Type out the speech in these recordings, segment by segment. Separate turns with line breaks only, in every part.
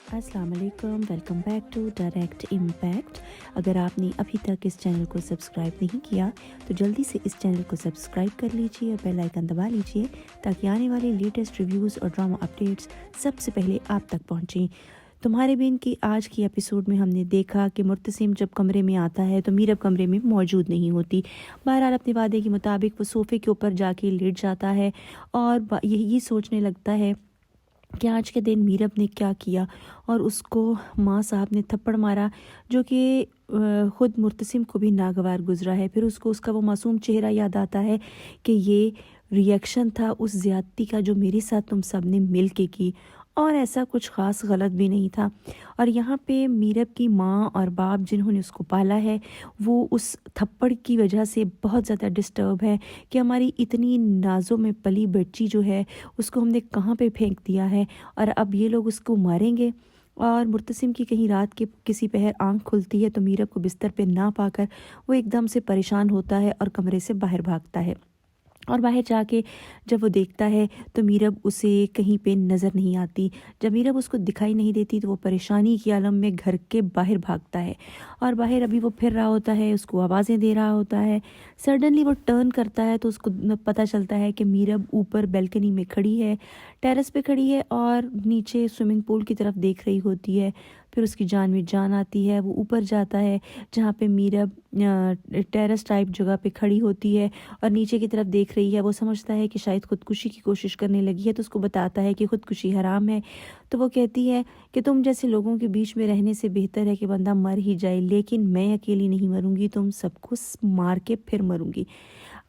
अस्सलाम वालेकुम, welcome back to direct impact. अगर आपने अभी तक इस चैनल को सब्सक्राइब नहीं किया तो जल्दी से इस चैनल को सब्सक्राइब कर लीजिए और बेल आइकन दबा लीजिए ताकि आने वाले लेटेस्ट रिव्यूज़ और ड्रामा अपडेट्स सबसे पहले आप तक पहुँचें। तुम्हारे बिन की आज की एपिसोड में हमने देखा कि मुर्तसिम जब कमरे में आता है तो मीरब कमरे में मौजूद नहीं होती। बहरहाल अपने वादे के मुताबिक वो सोफ़े के ऊपर जाके लेट जाता है और यही सोचने लगता है कि आज के दिन मीरब ने क्या किया और उसको माँ साहब ने थप्पड़ मारा, जो कि ख़ुद मुर्तसिम को भी नागवार गुजरा है। फिर उसको उसका वो मासूम चेहरा याद आता है कि ये रिएक्शन था उस ज़्यादती का जो मेरे साथ तुम सब ने मिल के की, और ऐसा कुछ ख़ास गलत भी नहीं था। और यहाँ पे मीरब की माँ और बाप जिन्होंने उसको पाला है वो उस थप्पड़ की वजह से बहुत ज़्यादा डिस्टर्ब है कि हमारी इतनी नाज़ों में पली बच्ची जो है उसको हमने कहाँ पे फेंक दिया है और अब ये लोग उसको मारेंगे। और मुर्तसिम की कहीं रात के किसी पहर आंख खुलती है तो मीरब को बिस्तर पे ना पाकर वो एकदम से परेशान होता है और कमरे से बाहर भागता है। और बाहर जाके जब वो देखता है तो मीरब उसे कहीं पे नज़र नहीं आती। जब मीरब उसको दिखाई नहीं देती तो वो परेशानी के आलम में घर के बाहर भागता है और बाहर अभी वो फिर रहा होता है, उसको आवाज़ें दे रहा होता है। सडनली वो टर्न करता है तो उसको पता चलता है कि मीरब ऊपर बैल्कनी में खड़ी है, टेरेस पे खड़ी है और नीचे स्विमिंग पूल की तरफ देख रही होती है। फिर उसकी जान में जान आती है, वो ऊपर जाता है जहाँ पे मीरब टेरेस टाइप जगह पे खड़ी होती है और नीचे की तरफ देख रही है। वो समझता है कि शायद ख़ुदकुशी की कोशिश करने लगी है तो उसको बताता है कि ख़ुदकुशी हराम है। तो वो कहती है कि तुम जैसे लोगों के बीच में रहने से बेहतर है कि बंदा मर ही जाए, लेकिन मैं अकेली नहीं मरूंगी, तुम सबको मार के फिर मरूंगी।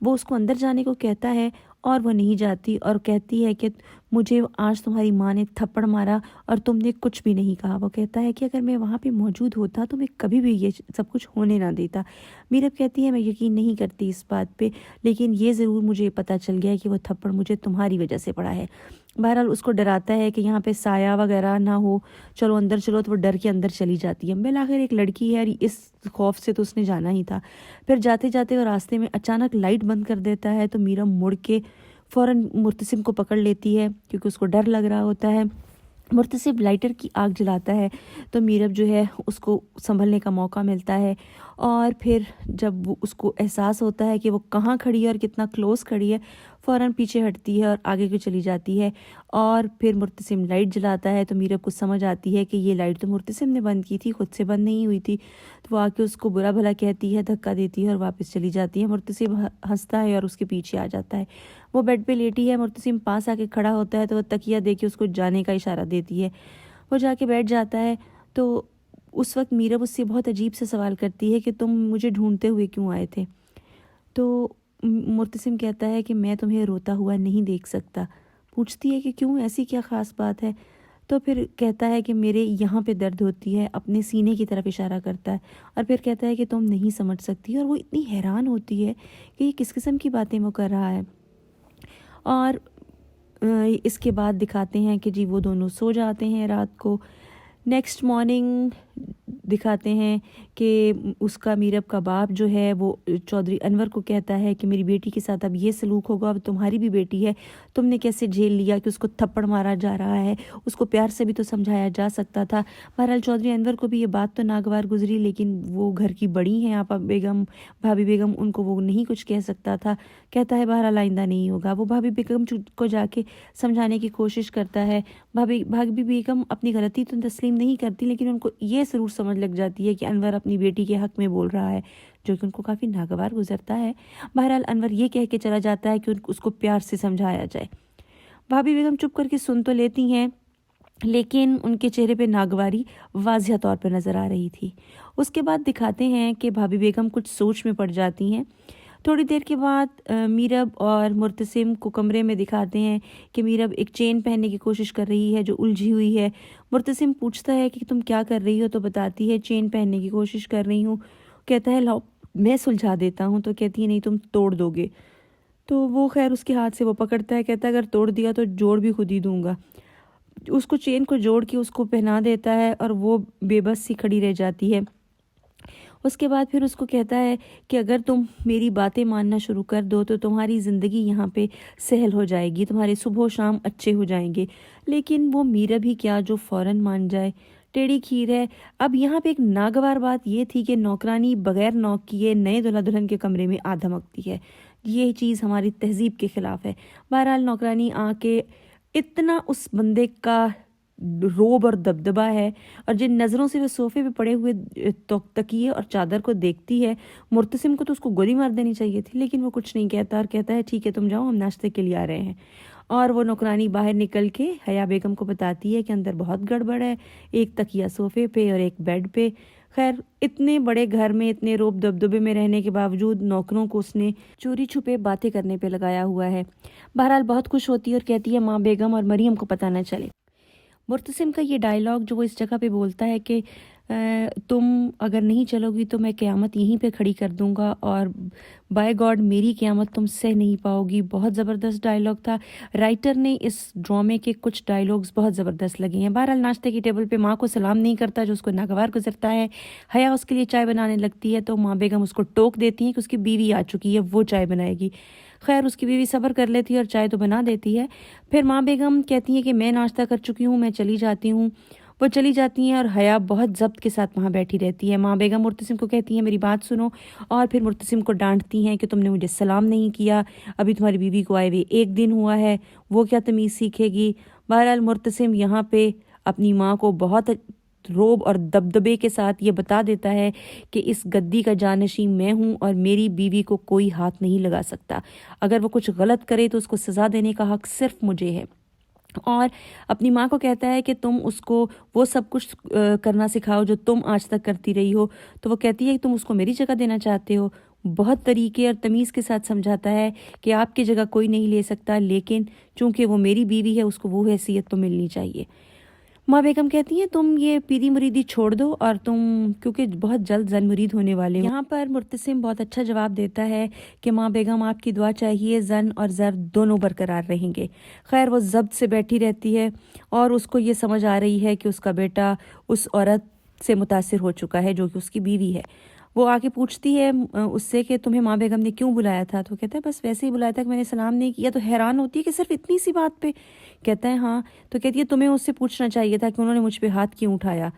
वो उसको अंदर जाने को कहता है और वो नहीं जाती और कहती है कि मुझे आज तुम्हारी माँ ने थप्पड़ मारा और तुमने कुछ भी नहीं कहा। वो कहता है कि अगर मैं वहाँ पे मौजूद होता तो मैं कभी भी ये सब कुछ होने ना देता। मीरब कहती है मैं यकीन नहीं करती इस बात पे, लेकिन ये ज़रूर मुझे पता चल गया है कि वो थप्पड़ मुझे तुम्हारी वजह से पड़ा है। बहरहाल उसको डराता है कि यहाँ पे साया वगैरह ना हो, चलो अंदर चलो, तो वो डर के अंदर चली जाती है। बिल आखिर एक लड़की है, इस खौफ से तो उसने जाना ही था। फिर जाते जाते वो रास्ते में अचानक लाइट बंद कर देता है तो मीरब मुड़ के फ़ौरन मुर्तसिम को पकड़ लेती है क्योंकि उसको डर लग रहा होता है। मुर्तसिम लाइटर की आग जलाता है तो मीरब जो है उसको संभलने का मौका मिलता है और फिर जब वो उसको एहसास होता है कि वो कहाँ खड़ी है और कितना क्लोज़ खड़ी है, फ़ौरन पीछे हटती है और आगे को चली जाती है। और फिर मुर्तसिम लाइट जलाता है तो मीरब को समझ आती है कि ये लाइट तो मुर्तसिम ने बंद की थी, खुद से बंद नहीं हुई थी। तो वो आके उसको बुरा भला कहती है, धक्का देती है और वापस चली जाती है। मुर्तसिम हंसता है और उसके पीछे आ जाता है। वो बेड पे लेटी है, मुर्तसिम पास आके खड़ा होता है तो वो तकिया दे के उसको जाने का इशारा देती है। वो जाके बैठ जाता है तो उस वक्त मीरब उससे बहुत अजीब से सवाल करती है कि तुम मुझे ढूंढते हुए क्यों आए थे। तो मुर्तसिम कहता है कि मैं तुम्हें रोता हुआ नहीं देख सकता। पूछती है कि क्यों, ऐसी क्या ख़ास बात है। तो फिर कहता है कि मेरे यहाँ पे दर्द होती है, अपने सीने की तरफ इशारा करता है और फिर कहता है कि तुम नहीं समझ सकती। और वो इतनी हैरान होती है कि ये किस किस्म की बातें वो कर रहा है। और इसके बाद दिखाते हैं कि जी वो दोनों सो जाते हैं रात को। नेक्स्ट मॉर्निंग दिखाते हैं कि उसका मीरब का बाप जो है वो चौधरी अनवर को कहता है कि मेरी बेटी के साथ अब ये सलूक होगा, अब तुम्हारी भी बेटी है, तुमने कैसे झेल लिया कि उसको थप्पड़ मारा जा रहा है, उसको प्यार से भी तो समझाया जा सकता था। बहरहाल चौधरी अनवर को भी ये बात तो नागवार गुजरी, लेकिन वो घर की बड़ी हैं आपा बेगम, भाभी बेगम, उनको वो नहीं कुछ कह सकता था। कहता है बहरहाल आइंदा नहीं होगा। वो भाभी बेगम को जाके समझाने की कोशिश करता है। भाभी बेगम अपनी गलती तो तस्लीम नहीं करती, लेकिन उनको ये ज़रूर समझ लग जाती है कि अनवर अपनी बेटी के हक़ में बोल रहा है, जो कि उनको काफ़ी नागवार गुजरता है। बहरहाल अनवर ये कह के चला जाता है कि उसको प्यार से समझाया जाए। भाभी बेगम चुप करके सुन तो लेती हैं, लेकिन उनके चेहरे पे नागवारी वाज़िह तौर पर नज़र आ रही थी। उसके बाद दिखाते हैं कि भाभी बेगम कुछ सोच में पड़ जाती हैं। थोड़ी देर के बाद मीरब और मुर्तसिम को कमरे में दिखाते हैं कि मीरब एक चेन पहनने की कोशिश कर रही है जो उलझी हुई है। मुर्तसिम पूछता है कि तुम क्या कर रही हो, तो बताती है चेन पहनने की कोशिश कर रही हूँ। कहता है लाओ मैं सुलझा देता हूँ, तो कहती है नहीं तुम तोड़ दोगे। तो वो खैर उसके हाथ से वो पकड़ता है, कहता है अगर तोड़ दिया तो जोड़ भी खुद ही दूंगा। उसको चेन को जोड़ के उसको पहना देता है और वो बेबस सी खड़ी रह जाती है। اس کے بعد پھر اس کو کہتا ہے کہ اگر تم میری باتیں ماننا شروع کر دو تو تمہاری زندگی یہاں پہ سہل ہو جائے گی، تمہارے صبح و شام اچھے ہو جائیں گے۔ لیکن وہ میرا بھی کیا جو فوراً مان جائے، ٹیڑھی کھیر ہے۔ اب یہاں پہ ایک ناگوار بات یہ تھی کہ نوکرانی بغیر نوک کیے نئے دلہا دلہن کے کمرے میں آ دھمکتی ہے۔ یہ چیز ہماری تہذیب کے خلاف ہے۔ بہرحال نوکرانی آ کے اتنا اس بندے کا روب اور دبدبا ہے، اور جن نظروں سے وہ صوفے پہ پڑے ہوئے تکیے اور چادر کو دیکھتی ہے، مرتسم کو تو اس کو گولی مار دینی چاہیے تھی، لیکن وہ کچھ نہیں کہتا اور کہتا ہے ٹھیک ہے تم جاؤ، ہم ناشتے کے لیے آ رہے ہیں۔ اور وہ نوکرانی باہر نکل کے حیا بیگم کو بتاتی ہے کہ اندر بہت گڑبڑ ہے، ایک تکیہ صوفے پہ اور ایک بیڈ پہ۔ خیر اتنے بڑے گھر میں اتنے روب دبدبے میں رہنے کے باوجود نوکروں کو اس نے چوری چھپے باتیں کرنے پہ لگایا ہوا ہے۔ بہرحال بہت خوش ہوتی ہے اور کہتی ہے ماں بیگم اور مریم کو پتہ نہ چلے۔ مرتسم کا یہ ڈائلاگ جو وہ اس جگہ پہ بولتا ہے کہ تم اگر نہیں چلو گی تو میں قیامت یہیں پہ کھڑی کر دوں گا، اور بائی گاڈ میری قیامت تم سہ نہیں پاؤ گی، بہت زبردست ڈائلاگ تھا۔ رائٹر نے اس ڈرامے کے کچھ ڈائلاگز بہت زبردست لگے ہیں۔ بہرحال ناشتے کی ٹیبل پہ ماں کو سلام نہیں کرتا جو اس کو ناگوار گزرتا ہے۔ حیا اس کے لیے چائے بنانے لگتی ہے تو ماں بیگم اس کو ٹوک دیتی ہیں کہ اس کی بیوی آ چکی ہے، وہ چائے بنائے گی۔ خیر اس کی بیوی صبر کر لیتی ہے اور چائے تو بنا دیتی ہے۔ پھر ماں بیگم کہتی ہیں کہ میں ناشتہ کر چکی ہوں، میں چلی جاتی ہوں۔ وہ چلی جاتی ہیں اور حیا بہت ضبط کے ساتھ وہاں بیٹھی رہتی ہے۔ ماں بیگم مرتسم کو کہتی ہیں میری بات سنو، اور پھر مرتسم کو ڈانٹتی ہیں کہ تم نے مجھے سلام نہیں کیا، ابھی تمہاری بیوی کو آئے ہوئے 1 دن ہوا ہے، وہ کیا تمیز سیکھے گی۔ بہرحال مرتسم یہاں پہ اپنی ماں کو بہت روب اور دبدبے کے ساتھ یہ بتا دیتا ہے کہ اس گدی کا جانشین میں ہوں اور میری بیوی کو کوئی ہاتھ نہیں لگا سکتا، اگر وہ کچھ غلط کرے تو اس کو سزا دینے کا حق صرف مجھے ہے۔ اور اپنی ماں کو کہتا ہے کہ تم اس کو وہ سب کچھ کرنا سکھاؤ جو تم آج تک کرتی رہی ہو۔ تو وہ کہتی ہے کہ تم اس کو میری جگہ دینا چاہتے ہو۔ بہت طریقے اور تمیز کے ساتھ سمجھاتا ہے کہ آپ کی جگہ کوئی نہیں لے سکتا، لیکن چونکہ وہ میری بیوی ہے اس کو وہ حیثیت تو ملنی چاہیے۔ ماں بیگم کہتی ہیں تم یہ پیری مریدی چھوڑ دو، اور تم کیونکہ بہت جلد زن مرید ہونے والے ہو۔ یہاں پر مرتسم بہت اچھا جواب دیتا ہے کہ ماں بیگم آپ کی دعا چاہیے، زن اور زر دونوں برقرار رہیں گے۔ خیر وہ ضبط سے بیٹھی رہتی ہے اور اس کو یہ سمجھ آ رہی ہے کہ اس کا بیٹا اس عورت سے متاثر ہو چکا ہے جو کہ اس کی بیوی ہے۔ وہ آ کے پوچھتی ہے اس سے کہ تمہیں ماں بیگم نے کیوں بلایا تھا؟ تو کہتا ہے بس ویسے ہی بلایا تھا کہ میں نے سلام نہیں کیا۔ تو حیران ہوتی ہے کہ صرف اتنی سی بات پہ؟ کہتا ہے ہاں۔ تو کہتی ہے تمہیں اس سے پوچھنا چاہیے تھا کہ انہوں نے مجھ پہ ہاتھ کیوں اٹھایا۔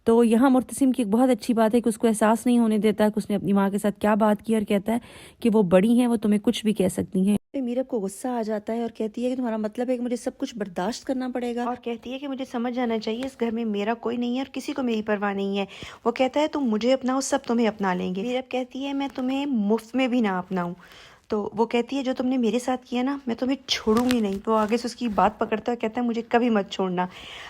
تو یہاں مرتسم کی ایک بہت اچھی بات ہے کہ اس کو احساس نہیں ہونے دیتا کہ اس نے اپنی ماں کے ساتھ کیا بات کی، اور کہتا ہے کہ وہ بڑی ہیں، وہ تمہیں کچھ بھی کہہ سکتی ہیں۔ میرب کو غصہ آ جاتا ہے اور کہتی ہے کہ تمہارا مطلب ہے کہ مجھے سب کچھ برداشت کرنا پڑے گا، اور کہتی ہے کہ مجھے سمجھ جانا چاہیے اس گھر میں میرا کوئی نہیں ہے اور کسی کو میری پرواہ نہیں ہے۔ وہ کہتا ہے تم مجھے اپناؤ، سب تمہیں اپنا لیں گے۔ میرب کہتی ہے میں تمہیں مفت میں بھی نہ اپناؤں۔ تو وہ کہتی ہے جو تم نے میرے ساتھ کیا نا میں تمہیں چھوڑوں گی نہیں۔ تو آگے سے اس کی بات پکڑتا ہے، کہتا ہے مجھے کبھی مت چھوڑنا۔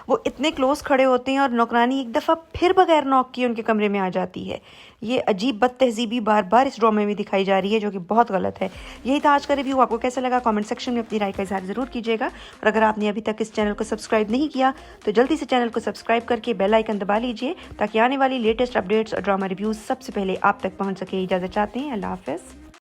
وہ اتنے کلوز کھڑے ہوتے ہیں اور نوکرانی ایک دفعہ پھر بغیر نوک کیے ان کے کمرے میں آ جاتی ہے۔ یہ عجیب بد تہذیبی بار بار اس ڈرامے میں دکھائی جا رہی ہے جو کہ بہت غلط ہے۔ یہی تھا آج کا ریویو، آپ کو کیسا لگا کامنٹ سیکشن میں اپنی رائے کا اظہار ضرور کیجیے گا، اور اگر آپ نے ابھی تک اس چینل کو سبسکرائب نہیں کیا تو جلدی سے چینل کو سبسکرائب کر کے بیل آئیکن دبا لیجیے تاکہ آنے والی لیٹسٹ اپڈیٹس اور ڈرامہ ریویوز سب سے پہلے آپ تک پہنچ سکے۔ اجازت چاہتے ہیں، اللہ حافظ۔